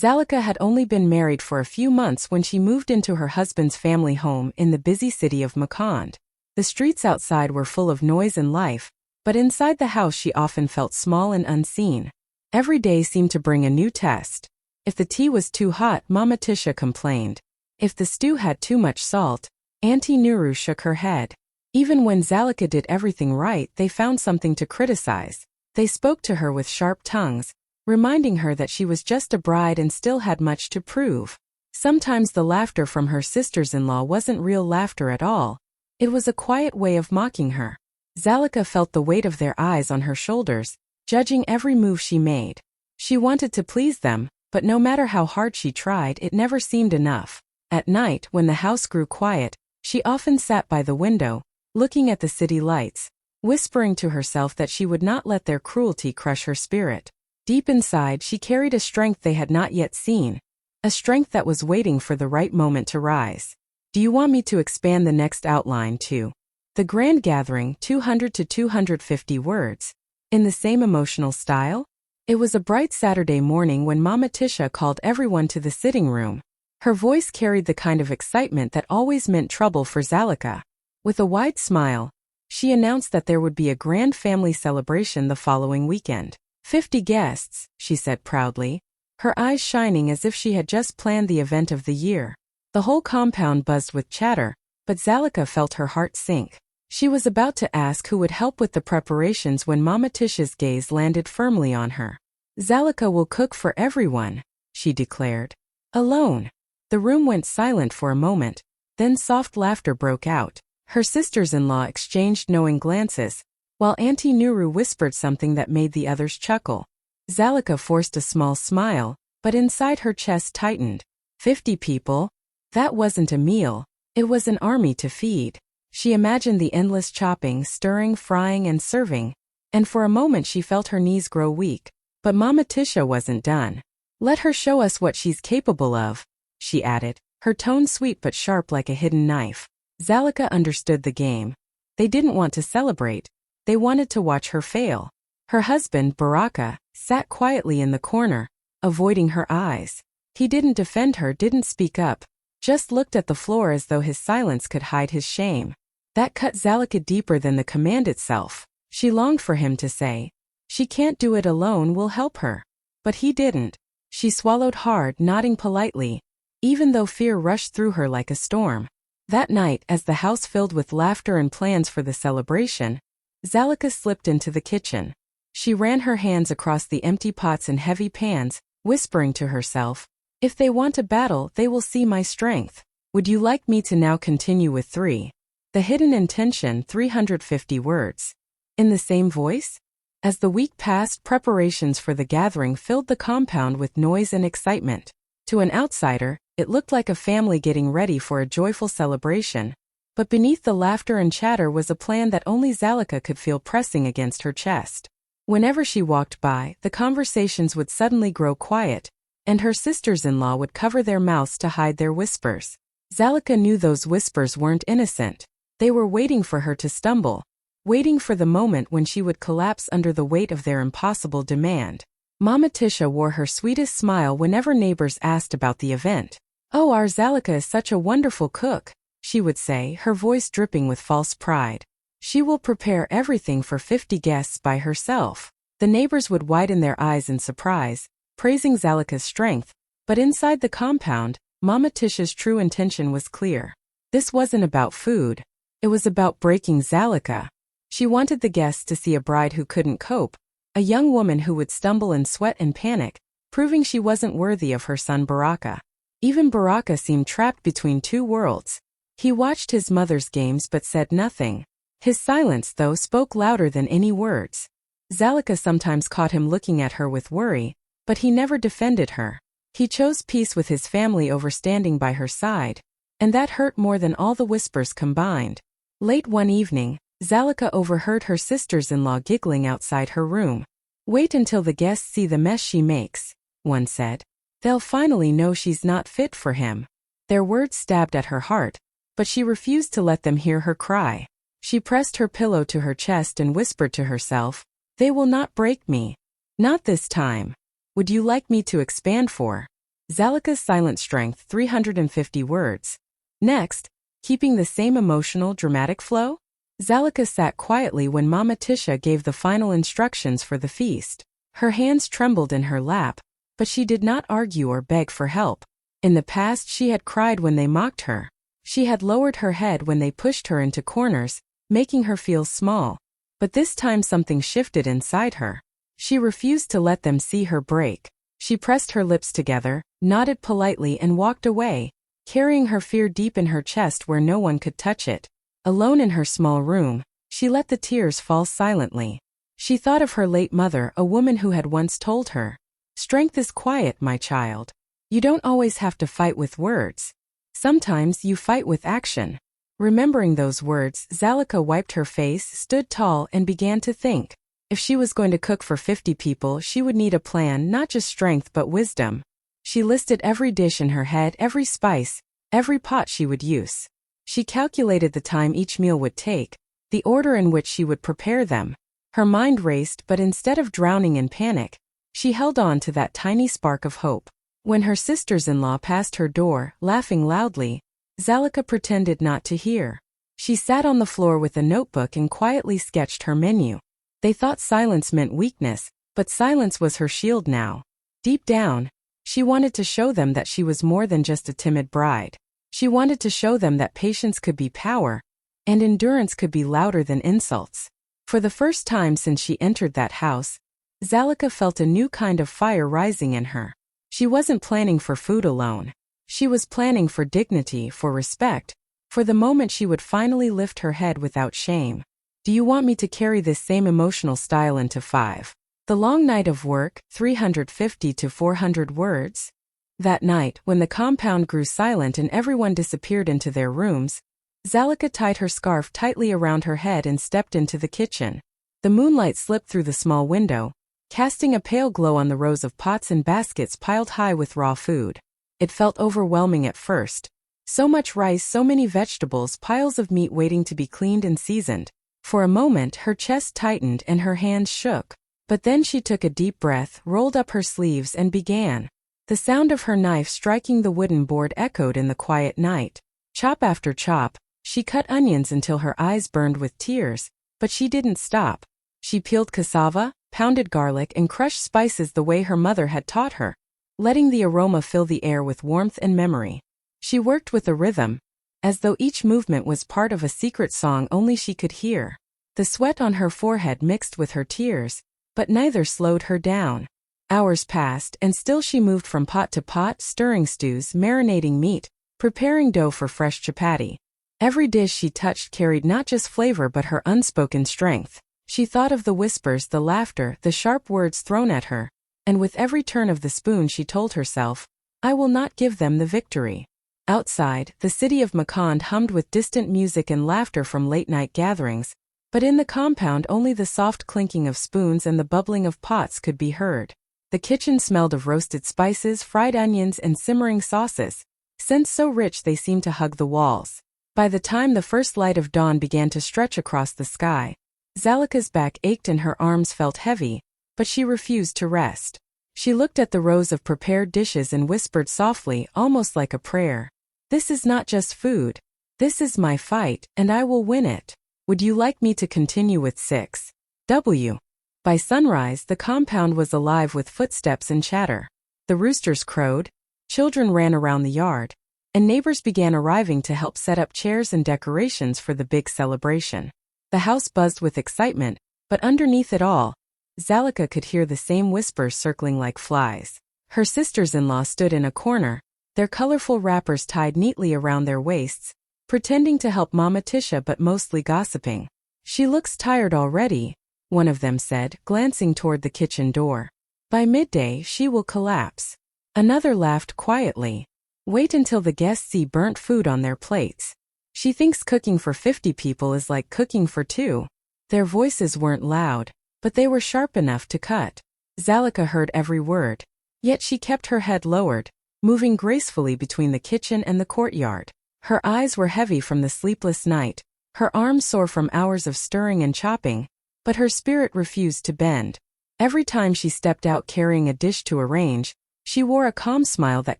Zalika had only been married for a few months when she moved into her husband's family home in the busy city of Makand. The streets outside were full of noise and life, but inside the house she often felt small and unseen. Every day seemed to bring a new test. If the tea was too hot, Mama Tisha complained. If the stew had too much salt, Auntie Nuru shook her head. Even when Zalika did everything right, they found something to criticize. They spoke to her with sharp tongues, reminding her that she was just a bride and still had much to prove. Sometimes the laughter from her sisters-in-law wasn't real laughter at all. It was a quiet way of mocking her. Zalika felt the weight of their eyes on her shoulders, judging every move she made. She wanted to please them, but no matter how hard she tried, it never seemed enough. At night, when the house grew quiet, she often sat by the window, looking at the city lights, whispering to herself that she would not let their cruelty crush her spirit. Deep inside, she carried a strength they had not yet seen, a strength that was waiting for the right moment to rise. Do you want me to expand the next outline to the grand gathering, 200 to 250 words, in the same emotional style? It was a bright Saturday morning when Mama Tisha called everyone to the sitting room. Her voice carried the kind of excitement that always meant trouble for Zalika. With a wide smile, she announced that there would be a grand family celebration the following weekend. 50 guests, she said proudly, her eyes shining as if she had just planned the event of the year. The whole compound buzzed with chatter, but Zalika felt her heart sink. She was about to ask who would help with the preparations when Mama Tisha's gaze landed firmly on her. Zalika will cook for everyone, she declared. Alone. The room went silent for a moment, then soft laughter broke out. Her sisters-in-law exchanged knowing glances, while Auntie Nuru whispered something that made the others chuckle. Zalika forced a small smile, but inside her chest tightened. 50 people? That wasn't a meal, it was an army to feed. She imagined the endless chopping, stirring, frying, and serving, and for a moment she felt her knees grow weak. But Mama Tisha wasn't done. Let her show us what she's capable of, she added, her tone sweet but sharp like a hidden knife. Zalika understood the game. They didn't want to celebrate, they wanted to watch her fail. Her husband, Baraka, sat quietly in the corner, avoiding her eyes. He didn't defend her, didn't speak up, just looked at the floor as though his silence could hide his shame. That cut Zalika deeper than the command itself. She longed for him to say, "She can't do it alone, we'll help her." But he didn't. She swallowed hard, nodding politely, even though fear rushed through her like a storm. That night, as the house filled with laughter and plans for the celebration, Zalika slipped into the kitchen. She ran her hands across the empty pots and heavy pans, whispering to herself, "If they want a battle, they will see my strength. Would you like me to now continue with 3? The hidden intention, 350 words. In the same voice? As the week passed, preparations for the gathering filled the compound with noise and excitement. To an outsider, it looked like a family getting ready for a joyful celebration. But beneath the laughter and chatter was a plan that only Zalika could feel pressing against her chest. Whenever she walked by, the conversations would suddenly grow quiet, and her sisters-in-law would cover their mouths to hide their whispers. Zalika knew those whispers weren't innocent. They were waiting for her to stumble, waiting for the moment when she would collapse under the weight of their impossible demand. Mama Tisha wore her sweetest smile whenever neighbors asked about the event. "Oh, our Zalika is such a wonderful cook," she would say, her voice dripping with false pride. "She will prepare everything for 50 guests by herself." The neighbors would widen their eyes in surprise, praising Zalika's strength, but inside the compound, Mama Tisha's true intention was clear. This wasn't about food. It was about breaking Zalika. She wanted the guests to see a bride who couldn't cope, a young woman who would stumble and sweat and panic, proving she wasn't worthy of her son Baraka. Even Baraka seemed trapped between two worlds. He watched his mother's games but said nothing. His silence, though, spoke louder than any words. Zalika sometimes caught him looking at her with worry, but he never defended her. He chose peace with his family over standing by her side, and that hurt more than all the whispers combined. Late one evening, Zalika overheard her sisters-in-law giggling outside her room. "Wait until the guests see the mess she makes," one said. "They'll finally know she's not fit for him." Their words stabbed at her heart, but she refused to let them hear her cry. She pressed her pillow to her chest and whispered to herself, "They will not break me. Not this time. Would you like me to expand for Zalika's silent strength 350 words. Next, keeping the same emotional, dramatic flow? Zalika sat quietly when Mama Tisha gave the final instructions for the feast. Her hands trembled in her lap, but she did not argue or beg for help. In the past she had cried when they mocked her. She had lowered her head when they pushed her into corners, making her feel small. But this time something shifted inside her. She refused to let them see her break. She pressed her lips together, nodded politely and walked away, carrying her fear deep in her chest where no one could touch it. Alone in her small room, she let the tears fall silently. She thought of her late mother, a woman who had once told her, "Strength is quiet, my child. You don't always have to fight with words. Sometimes you fight with action." Remembering those words, Zalika wiped her face, stood tall, and began to think. If she was going to cook for 50 people, she would need a plan, not just strength but wisdom. She listed every dish in her head, every spice, every pot she would use. She calculated the time each meal would take, the order in which she would prepare them. Her mind raced, but instead of drowning in panic, she held on to that tiny spark of hope. When her sisters-in-law passed her door, laughing loudly, Zalika pretended not to hear. She sat on the floor with a notebook and quietly sketched her menu. They thought silence meant weakness, but silence was her shield now. Deep down, she wanted to show them that she was more than just a timid bride. She wanted to show them that patience could be power, and endurance could be louder than insults. For the first time since she entered that house, Zalika felt a new kind of fire rising in her. She wasn't planning for food alone. She was planning for dignity, for respect, for the moment she would finally lift her head without shame. Do you want me to carry this same emotional style into 5? The long night of work, 350 to 400 words? That night, when the compound grew silent and everyone disappeared into their rooms, Zalika tied her scarf tightly around her head and stepped into the kitchen. The moonlight slipped through the small window, casting a pale glow on the rows of pots and baskets piled high with raw food. It felt overwhelming at first. So much rice, so many vegetables, piles of meat waiting to be cleaned and seasoned. For a moment, her chest tightened and her hands shook. But then she took a deep breath, rolled up her sleeves and began. The sound of her knife striking the wooden board echoed in the quiet night. Chop after chop, she cut onions until her eyes burned with tears, but she didn't stop. She peeled cassava, pounded garlic and crushed spices the way her mother had taught her, letting the aroma fill the air with warmth and memory. She worked with a rhythm, as though each movement was part of a secret song only she could hear. The sweat on her forehead mixed with her tears, but neither slowed her down. Hours passed, and still she moved from pot to pot, stirring stews, marinating meat, preparing dough for fresh chapati. Every dish she touched carried not just flavor but her unspoken strength. She thought of the whispers, the laughter, the sharp words thrown at her, and with every turn of the spoon she told herself, "I will not give them the victory." Outside, the city of Makand hummed with distant music and laughter from late-night gatherings, but in the compound only the soft clinking of spoons and the bubbling of pots could be heard. The kitchen smelled of roasted spices, fried onions, and simmering sauces, scents so rich they seemed to hug the walls. By the time the first light of dawn began to stretch across the sky, Zalika's back ached and her arms felt heavy, but she refused to rest. She looked at the rows of prepared dishes and whispered softly, almost like a prayer, "This is not just food. This is my fight, and I will win it. Would you like me to continue with 6W?" By sunrise, the compound was alive with footsteps and chatter. The roosters crowed, children ran around the yard, and neighbors began arriving to help set up chairs and decorations for the big celebration. The house buzzed with excitement, but underneath it all, Zalika could hear the same whispers circling like flies. Her sisters-in-law stood in a corner, their colorful wrappers tied neatly around their waists, pretending to help Mama Tisha but mostly gossiping. "She looks tired already," one of them said, glancing toward the kitchen door. "By midday she will collapse." Another laughed quietly. "Wait until the guests see burnt food on their plates. She thinks cooking for 50 people is like cooking for 2. Their voices weren't loud, but they were sharp enough to cut. Zalika heard every word, yet she kept her head lowered, moving gracefully between the kitchen and the courtyard. Her eyes were heavy from the sleepless night, her arms sore from hours of stirring and chopping, but her spirit refused to bend. Every time she stepped out carrying a dish to arrange, She wore a calm smile that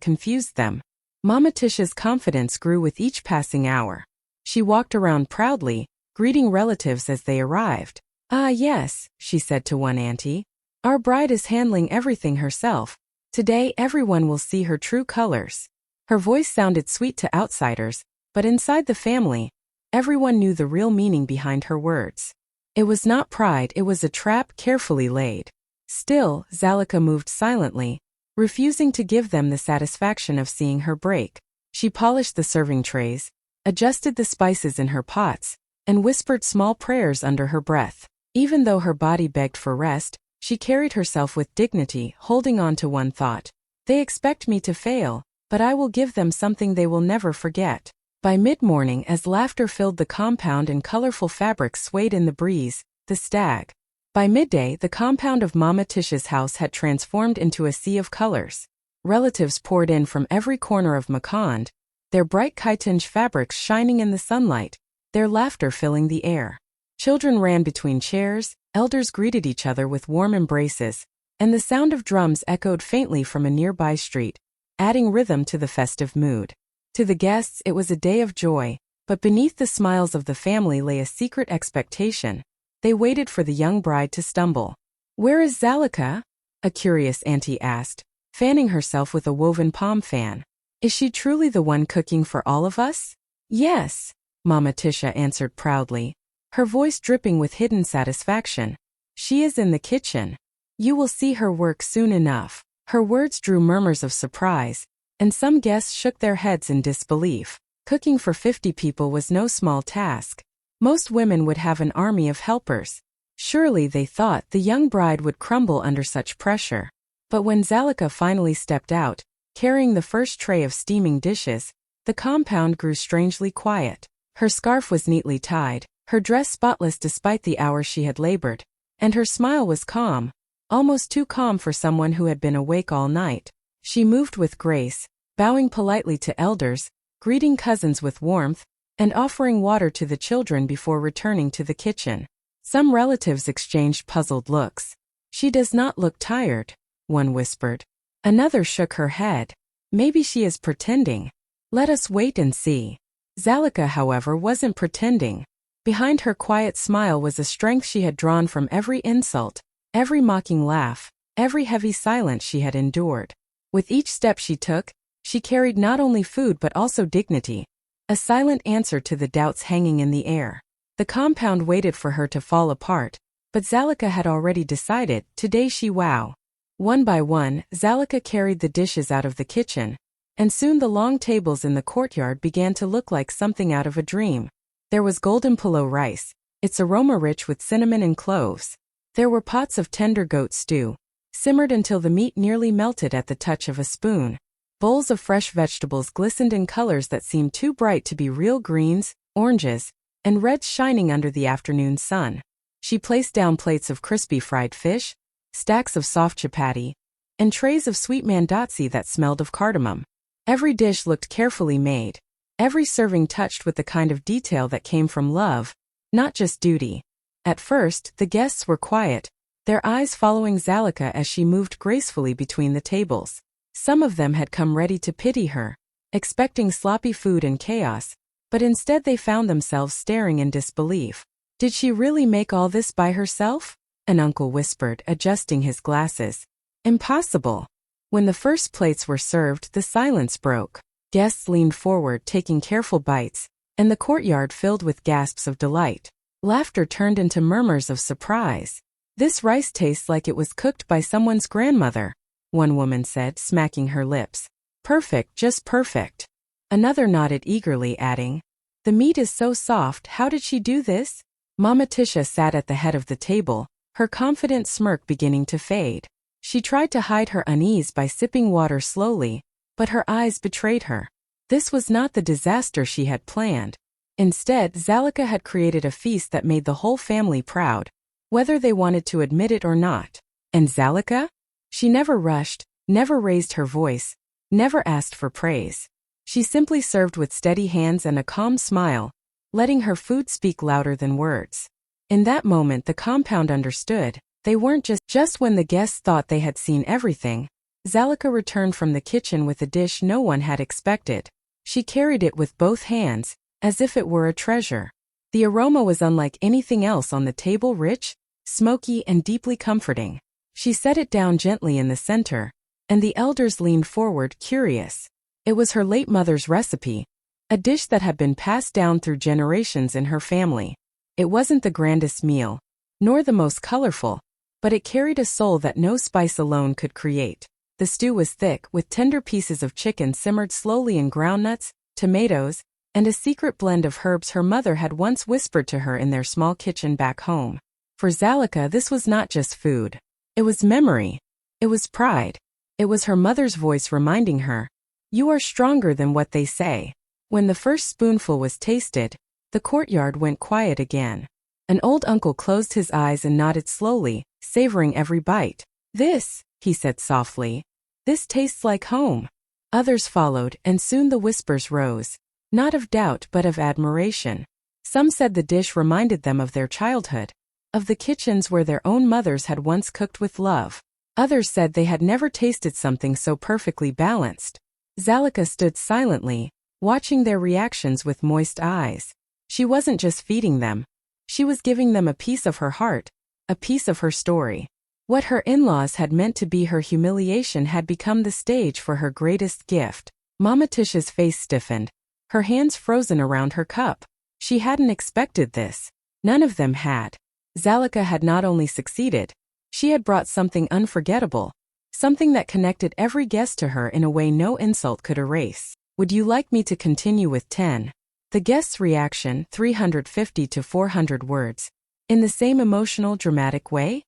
confused them. Mama Tisha's confidence grew with each passing hour. She walked around proudly, greeting relatives as they arrived. "Ah yes," she said to one auntie. "Our bride is handling everything herself. Today everyone will see her true colors." Her voice sounded sweet to outsiders, but inside the family, everyone knew the real meaning behind her words. It was not pride, it was a trap carefully laid. Still, Zalika moved silently, refusing to give them the satisfaction of seeing her break. She polished the serving trays, adjusted the spices in her pots, and whispered small prayers under her breath. Even though her body begged for rest, she carried herself with dignity, holding on to one thought. "They expect me to fail, but I will give them something they will never forget." By mid-morning, as laughter filled the compound and colorful fabrics swayed in the breeze, the stag. By midday, the compound of Mama Tisha's house had transformed into a sea of colors. Relatives poured in from every corner of Makand, their bright chitinge fabrics shining in the sunlight, their laughter filling the air. Children ran between chairs, elders greeted each other with warm embraces, and the sound of drums echoed faintly from a nearby street, adding rhythm to the festive mood. To the guests, it was a day of joy, but beneath the smiles of the family lay a secret expectation. They waited for the young bride to stumble. "Where is Zalika?" a curious auntie asked, fanning herself with a woven palm fan. "Is she truly the one cooking for all of us?" "Yes," Mama Tisha answered proudly, her voice dripping with hidden satisfaction. "She is in the kitchen. You will see her work soon enough." Her words drew murmurs of surprise, and some guests shook their heads in disbelief. Cooking for 50 people was no small task. Most women would have an army of helpers. Surely, they thought, the young bride would crumble under such pressure. But when Zalika finally stepped out, carrying the first tray of steaming dishes, the compound grew strangely quiet. Her scarf was neatly tied, her dress spotless despite the hours she had labored, and her smile was calm, almost too calm for someone who had been awake all night. She moved with grace, bowing politely to elders, greeting cousins with warmth, and offering water to the children before returning to the kitchen. Some relatives exchanged puzzled looks. "She does not look tired," one whispered. Another shook her head. "Maybe she is pretending. Let us wait and see." Zalika, however, wasn't pretending. Behind her quiet smile was a strength she had drawn from every insult, every mocking laugh, every heavy silence she had endured. With each step she took, she carried not only food but also dignity, a silent answer to the doubts hanging in the air. The compound waited for her to fall apart, but Zalika had already decided, today she wow. One by one, Zalika carried the dishes out of the kitchen, and soon the long tables in the courtyard began to look like something out of a dream. There was golden pulao rice, its aroma rich with cinnamon and cloves. There were pots of tender goat stew, simmered until the meat nearly melted at the touch of a spoon. Bowls of fresh vegetables glistened in colors that seemed too bright to be real, greens, oranges, and reds shining under the afternoon sun. She placed down plates of crispy fried fish, stacks of soft chapati, and trays of sweet mandatsi that smelled of cardamom. Every dish looked carefully made, every serving touched with the kind of detail that came from love, not just duty. At first, the guests were quiet, their eyes following Zalika as she moved gracefully between the tables. Some of them had come ready to pity her, expecting sloppy food and chaos, but instead they found themselves staring in disbelief. "Did she really make all this by herself?" an uncle whispered, adjusting his glasses. "Impossible." When the first plates were served, the silence broke. Guests leaned forward, taking careful bites, and the courtyard filled with gasps of delight. Laughter turned into murmurs of surprise. "This rice tastes like it was cooked by someone's grandmother," one woman said, smacking her lips. "Perfect, just perfect." Another nodded eagerly, adding, "The meat is so soft, how did she do this?" Mama Tisha sat at the head of the table, her confident smirk beginning to fade. She tried to hide her unease by sipping water slowly, but her eyes betrayed her. This was not the disaster she had planned. Instead, Zalika had created a feast that made the whole family proud, whether they wanted to admit it or not. And Zalika? She never rushed, never raised her voice, never asked for praise. She simply served with steady hands and a calm smile, letting her food speak louder than words. In that moment, the compound understood. They weren't just when the guests thought they had seen everything, Zalika returned from the kitchen with a dish no one had expected. She carried it with both hands, as if it were a treasure. The aroma was unlike anything else on the table, rich, smoky, and deeply comforting. She set it down gently in the center, and the elders leaned forward, curious. It was her late mother's recipe, a dish that had been passed down through generations in her family. It wasn't the grandest meal, nor the most colorful, but it carried a soul that no spice alone could create. The stew was thick, with tender pieces of chicken simmered slowly in groundnuts, tomatoes, and a secret blend of herbs her mother had once whispered to her in their small kitchen back home. For Zalika, this was not just food. It was memory. It was pride. It was her mother's voice reminding her, "You are stronger than what they say." When the first spoonful was tasted, the courtyard went quiet again. An old uncle closed his eyes and nodded slowly, savoring every bite. "This," he said softly, "this tastes like home." Others followed, and soon the whispers rose, not of doubt but of admiration. Some said the dish reminded them of their childhood, of the kitchens where their own mothers had once cooked with love. Others said they had never tasted something so perfectly balanced. Zalika stood silently, watching their reactions with moist eyes. She wasn't just feeding them. She was giving them a piece of her heart, a piece of her story. What her in-laws had meant to be her humiliation had become the stage for her greatest gift. Mama Tisha's face stiffened, her hands frozen around her cup. She hadn't expected this. None of them had. Zalika had not only succeeded, she had brought something unforgettable, something that connected every guest to her in a way no insult could erase. "Would you like me to continue with 10? The guest's reaction, 350 to 400 words. In the same emotional, dramatic way?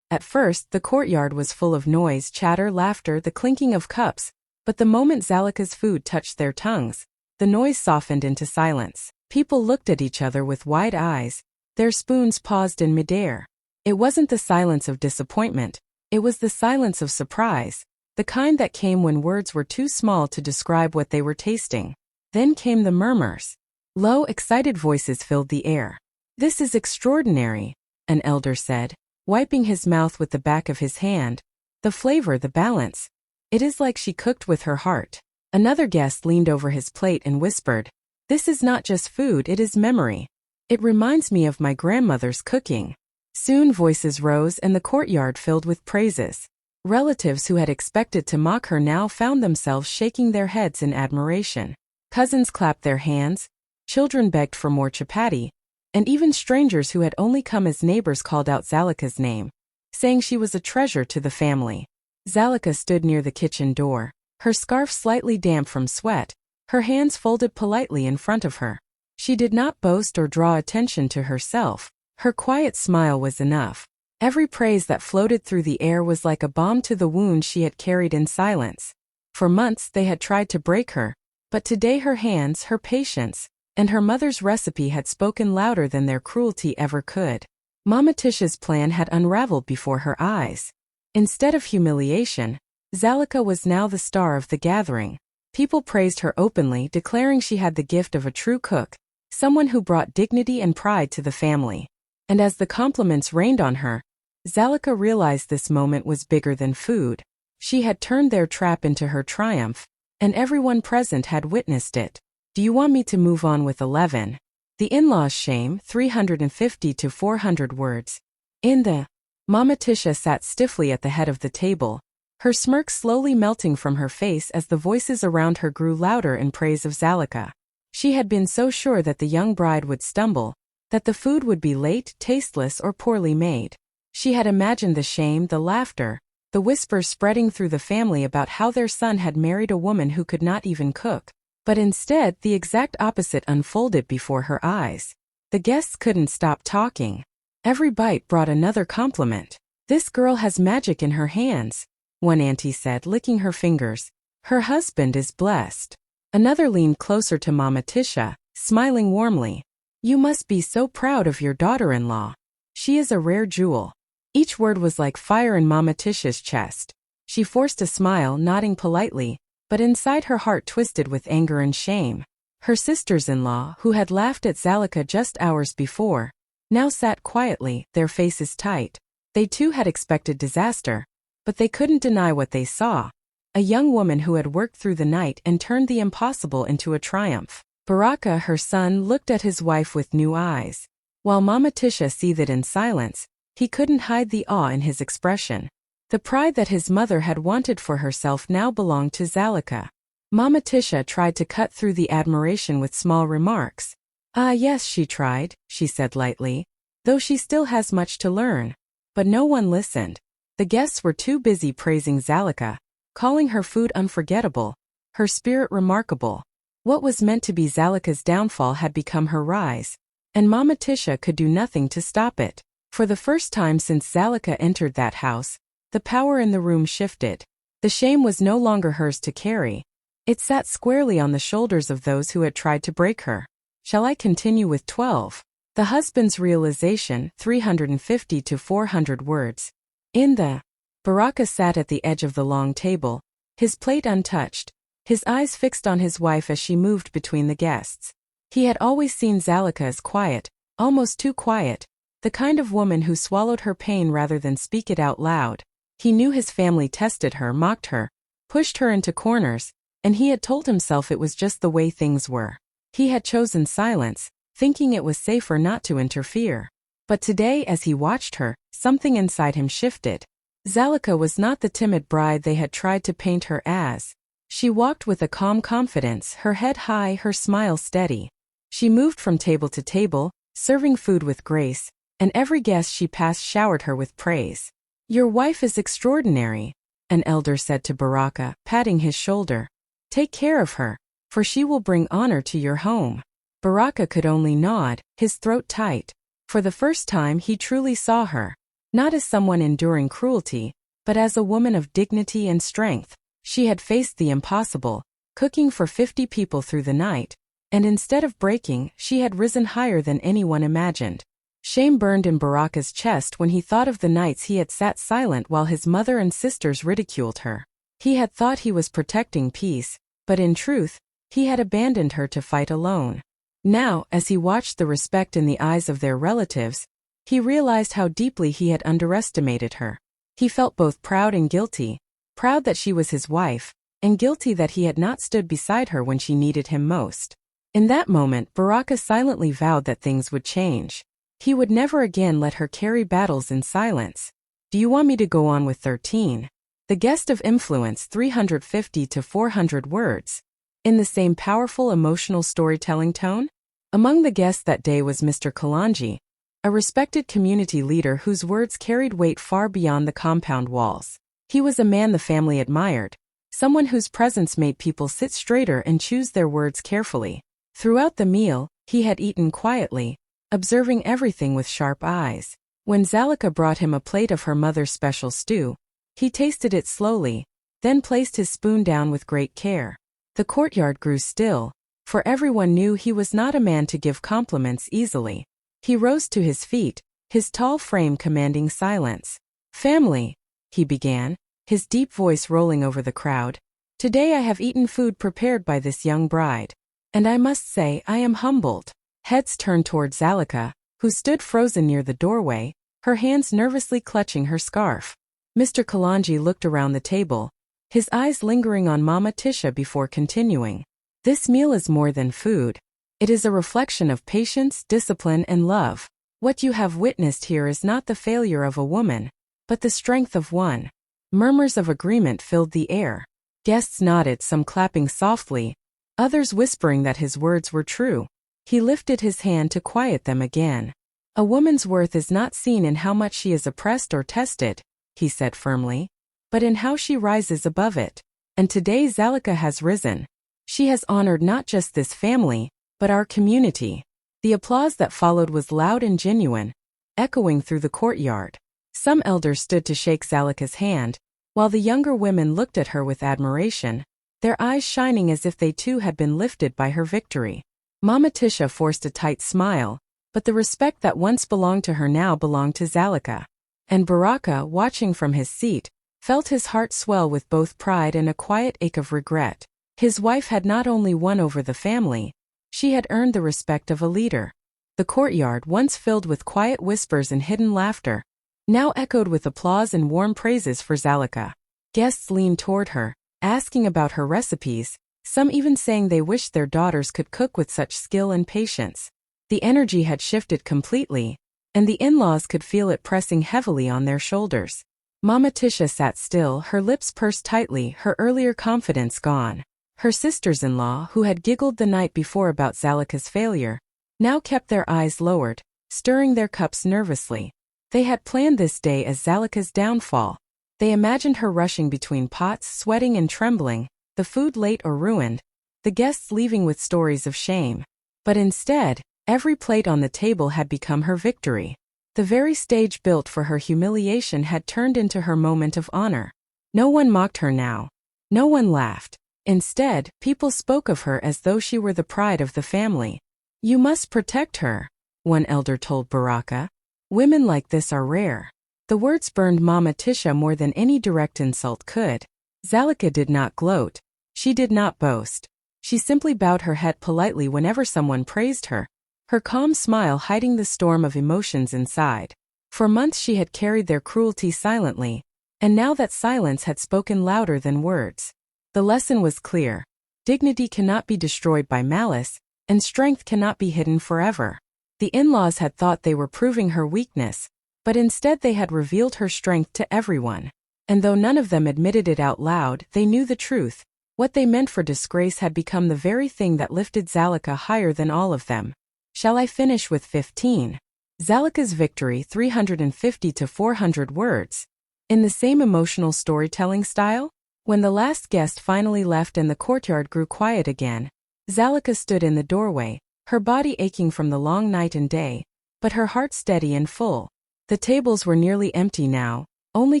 At first, the courtyard was full of noise, chatter, laughter, the clinking of cups, but the moment Zalika's food touched their tongues, the noise softened into silence. People looked at each other with wide eyes, their spoons paused in midair. It wasn't the silence of disappointment, it was the silence of surprise, the kind that came when words were too small to describe what they were tasting. Then came the murmurs. Low, excited voices filled the air. "This is extraordinary," an elder said, wiping his mouth with the back of his hand. "The flavor, the balance. It is like she cooked with her heart." Another guest leaned over his plate and whispered, "This is not just food, it is memory. It reminds me of my grandmother's cooking." Soon voices rose and the courtyard filled with praises. Relatives who had expected to mock her now found themselves shaking their heads in admiration. Cousins clapped their hands, children begged for more chapati, and even strangers who had only come as neighbors called out Zalika's name, saying she was a treasure to the family. Zalika stood near the kitchen door, her scarf slightly damp from sweat, her hands folded politely in front of her. She did not boast or draw attention to herself. Her quiet smile was enough. Every praise that floated through the air was like a balm to the wound she had carried in silence. For months they had tried to break her, but today her hands, her patience, and her mother's recipe had spoken louder than their cruelty ever could. Mama Tisha's plan had unraveled before her eyes. Instead of humiliation, Zalika was now the star of the gathering. People praised her openly, declaring she had the gift of a true cook, someone who brought dignity and pride to the family. And as the compliments rained on her, Zalika realized this moment was bigger than food. She had turned their trap into her triumph, and everyone present had witnessed it. "Do you want me to move on with 11? The in-laws' shame, 350 to 400 words. In the Mama Tisha sat stiffly at the head of the table, her smirk slowly melting from her face as the voices around her grew louder in praise of Zalika. She had been so sure that the young bride would stumble, that the food would be late, tasteless, or poorly made. She had imagined the shame, the laughter, the whispers spreading through the family about how their son had married a woman who could not even cook. But instead, the exact opposite unfolded before her eyes. The guests couldn't stop talking. Every bite brought another compliment. "This girl has magic in her hands," one auntie said, licking her fingers. "Her husband is blessed." Another leaned closer to Mama Tisha, smiling warmly. "You must be so proud of your daughter-in-law. She is a rare jewel." Each word was like fire in Mama Tisha's chest. She forced a smile, nodding politely, but inside her heart twisted with anger and shame. Her sisters-in-law, who had laughed at Zalika just hours before, now sat quietly, their faces tight. They too had expected disaster, but they couldn't deny what they saw. a young woman who had worked through the night and turned the impossible into a triumph. Baraka, her son, looked at his wife with new eyes. While Mama Tisha seethed in silence, he couldn't hide the awe in his expression. The pride that his mother had wanted for herself now belonged to Zalika. Mama Tisha tried to cut through the admiration with small remarks. "Ah yes, she tried," she said lightly, "though she still has much to learn." But no one listened. The guests were too busy praising Zalika, calling her food unforgettable, her spirit remarkable. What was meant to be Zalika's downfall had become her rise, and Mama Tisha could do nothing to stop it. For the first time since Zalika entered that house, the power in the room shifted. The shame was no longer hers to carry. It sat squarely on the shoulders of those who had tried to break her. Shall I continue with 12? The husband's realization, 350 to 400 words. In the Baraka sat at the edge of the long table, his plate untouched, his eyes fixed on his wife as she moved between the guests. He had always seen Zalika as quiet, almost too quiet, the kind of woman who swallowed her pain rather than speak it out loud. He knew his family tested her, mocked her, pushed her into corners, and he had told himself it was just the way things were. He had chosen silence, thinking it was safer not to interfere. But today, as he watched her, something inside him shifted. Zalika was not the timid bride they had tried to paint her as. She walked with a calm confidence, her head high, her smile steady. She moved from table to table, serving food with grace, and every guest she passed showered her with praise. "Your wife is extraordinary," an elder said to Baraka, patting his shoulder. "Take care of her, for she will bring honor to your home." Baraka could only nod, his throat tight. For the first time he truly saw her, not as someone enduring cruelty, but as a woman of dignity and strength. She had faced the impossible, cooking for 50 people through the night, and instead of breaking, she had risen higher than anyone imagined. Shame burned in Baraka's chest when he thought of the nights he had sat silent while his mother and sisters ridiculed her. He had thought he was protecting peace, but in truth, he had abandoned her to fight alone. Now, as he watched the respect in the eyes of their relatives, he realized how deeply he had underestimated her. He felt both proud and guilty, proud that she was his wife, and guilty that he had not stood beside her when she needed him most. In that moment, Baraka silently vowed that things would change. He would never again let her carry battles in silence. "Do you want me to go on with 13? The guest of influence, 350 to 400 words. In the same powerful emotional storytelling tone? Among the guests that day was Mr. Kalanji, a respected community leader whose words carried weight far beyond the compound walls. He was a man the family admired, someone whose presence made people sit straighter and choose their words carefully. Throughout the meal, he had eaten quietly, observing everything with sharp eyes. When Zalika brought him a plate of her mother's special stew, he tasted it slowly, then placed his spoon down with great care. The courtyard grew still, for everyone knew he was not a man to give compliments easily. He rose to his feet, his tall frame commanding silence. "Family," he began, his deep voice rolling over the crowd. "Today I have eaten food prepared by this young bride, and I must say I am humbled." Heads turned toward Zalika, who stood frozen near the doorway, her hands nervously clutching her scarf. Mr. Kalanji looked around the table, his eyes lingering on Mama Tisha before continuing. "This meal is more than food. It is a reflection of patience, discipline, and love. What you have witnessed here is not the failure of a woman, but the strength of one." Murmurs of agreement filled the air. Guests nodded, some clapping softly, others whispering that his words were true. He lifted his hand to quiet them again. "A woman's worth is not seen in how much she is oppressed or tested," he said firmly, "but in how she rises above it. And today Zalika has risen. She has honored not just this family, but our community." The applause that followed was loud and genuine, echoing through the courtyard. Some elders stood to shake Zalika's hand, while the younger women looked at her with admiration, their eyes shining as if they too had been lifted by her victory. Mama Tisha forced a tight smile, but the respect that once belonged to her now belonged to Zalika. And Baraka, watching from his seat, felt his heart swell with both pride and a quiet ache of regret. His wife had not only won over the family, she had earned the respect of a leader. The courtyard, once filled with quiet whispers and hidden laughter, now echoed with applause and warm praises for Zalika. Guests leaned toward her, asking about her recipes, some even saying they wished their daughters could cook with such skill and patience. The energy had shifted completely, and the in-laws could feel it pressing heavily on their shoulders. Mama Tisha sat still, her lips pursed tightly, her earlier confidence gone. Her sisters-in-law, who had giggled the night before about Zalika's failure, now kept their eyes lowered, stirring their cups nervously. They had planned this day as Zalika's downfall. They imagined her rushing between pots, sweating and trembling, the food late or ruined, the guests leaving with stories of shame. But instead, every plate on the table had become her victory. The very stage built for her humiliation had turned into her moment of honor. No one mocked her now. No one laughed. Instead, people spoke of her as though she were the pride of the family. "You must protect her," one elder told Baraka. "Women like this are rare." The words burned Mama Tisha more than any direct insult could. Zalika did not gloat. She did not boast. She simply bowed her head politely whenever someone praised her, her calm smile hiding the storm of emotions inside. For months she had carried their cruelty silently, and now that silence had spoken louder than words. The lesson was clear. Dignity cannot be destroyed by malice, and strength cannot be hidden forever. The in-laws had thought they were proving her weakness, but instead they had revealed her strength to everyone. And though none of them admitted it out loud, they knew the truth. What they meant for disgrace had become the very thing that lifted Zalika higher than all of them. Shall I finish with 15? Zalika's victory, 350 to 400 words. In the same emotional storytelling style? When the last guest finally left and the courtyard grew quiet again, Zalika stood in the doorway, her body aching from the long night and day, but her heart steady and full. The tables were nearly empty now, only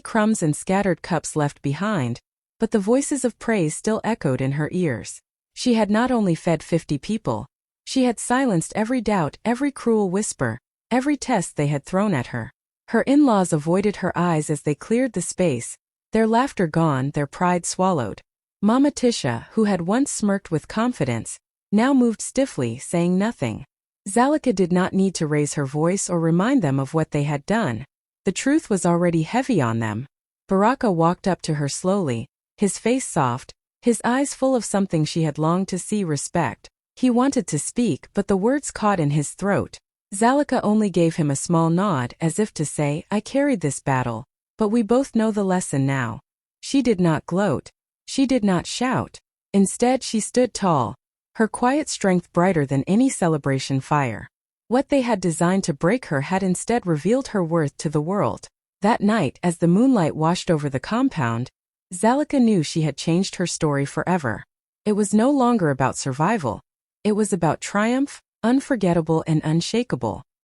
crumbs and scattered cups left behind, but the voices of praise still echoed in her ears. She had not only fed 50 people, she had silenced every doubt, every cruel whisper, every test they had thrown at her. Her in-laws avoided her eyes as they cleared the space, their laughter gone, their pride swallowed. Mama Tisha, who had once smirked with confidence, now moved stiffly, saying nothing. Zalika did not need to raise her voice or remind them of what they had done. The truth was already heavy on them. Baraka walked up to her slowly, his face soft, his eyes full of something she had longed to see: respect. He wanted to speak, but the words caught in his throat. Zalika only gave him a small nod, as if to say, "I carried this battle, but we both know the lesson now." She did not gloat. She did not shout. Instead, she stood tall, her quiet strength brighter than any celebration fire. What they had designed to break her had instead revealed her worth to the world. That night, as the moonlight washed over the compound, Zalika knew she had changed her story forever. It was no longer about survival. It was about triumph, unforgettable and unshakable.